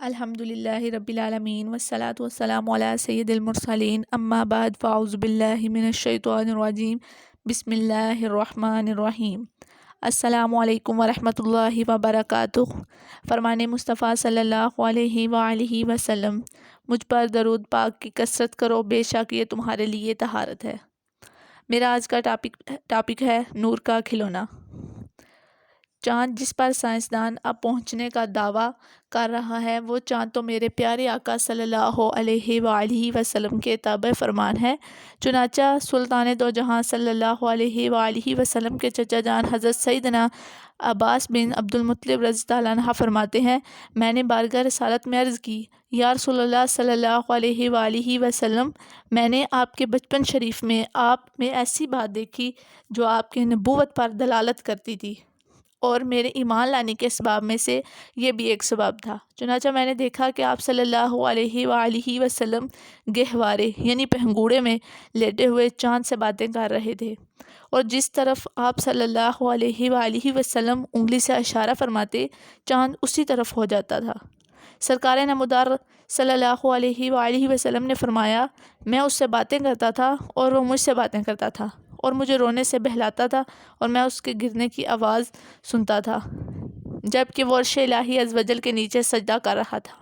الحمد للہ رب العالمین والصلاة والسلام علی سید المرسلین اما بعد فاعوذ باللہ من الشیطان الرجیم بسم اللہ الرحمن الرحیم۔ السلام علیکم ورحمۃ اللہ وبرکاتہ۔ فرمان مصطفیٰ صلی اللہ علیہ وآلہ وسلم، مجھ پر درود پاک کی کثرت کرو، بے شک یہ تمہارے لیے طہارت ہے۔ میرا آج کا ٹاپک ہے نور کا کھلونا۔ چاند جس پر سائنسدان اب پہنچنے کا دعویٰ کر رہا ہے، وہ چاند تو میرے پیارے آقا صلی اللہ علیہ وآلہ وسلم کے تابع فرمان ہے۔ چنانچہ سلطان دو جہاں صلی اللہ علیہ وآلہ وسلم کے چچا جان حضرت سیدنا عباس بن عبد المطلب رضی اللہ عنہ فرماتے ہیں، میں نے بارگاہ رسالت میں عرض کی، یا رسول اللہ صلی اللہ علیہ وآلہ وسلم، میں نے آپ کے بچپن شریف میں آپ میں ایسی بات دیکھی جو آپ کی نبوت پر دلالت کرتی تھی، اور میرے ایمان لانے کے اسباب میں سے یہ بھی ایک سبب تھا۔ چنانچہ میں نے دیکھا کہ آپ صلی اللہ علیہ وآلہ وسلم گہوارے یعنی پہنگوڑے میں لیٹے ہوئے چاند سے باتیں کر رہے تھے، اور جس طرف آپ صلی اللہ علیہ وآلہ وسلم انگلی سے اشارہ فرماتے، چاند اسی طرف ہو جاتا تھا۔ سرکار نمودار صلی اللہ علیہ وآلہ وسلم نے فرمایا، میں اس سے باتیں کرتا تھا اور وہ مجھ سے باتیں کرتا تھا، اور مجھے رونے سے بہلاتا تھا اور میں اس کے گرنے کی آواز سنتا تھا، جبکہ وہ عرش الہی عز و جل کے نیچے سجدہ کر رہا تھا۔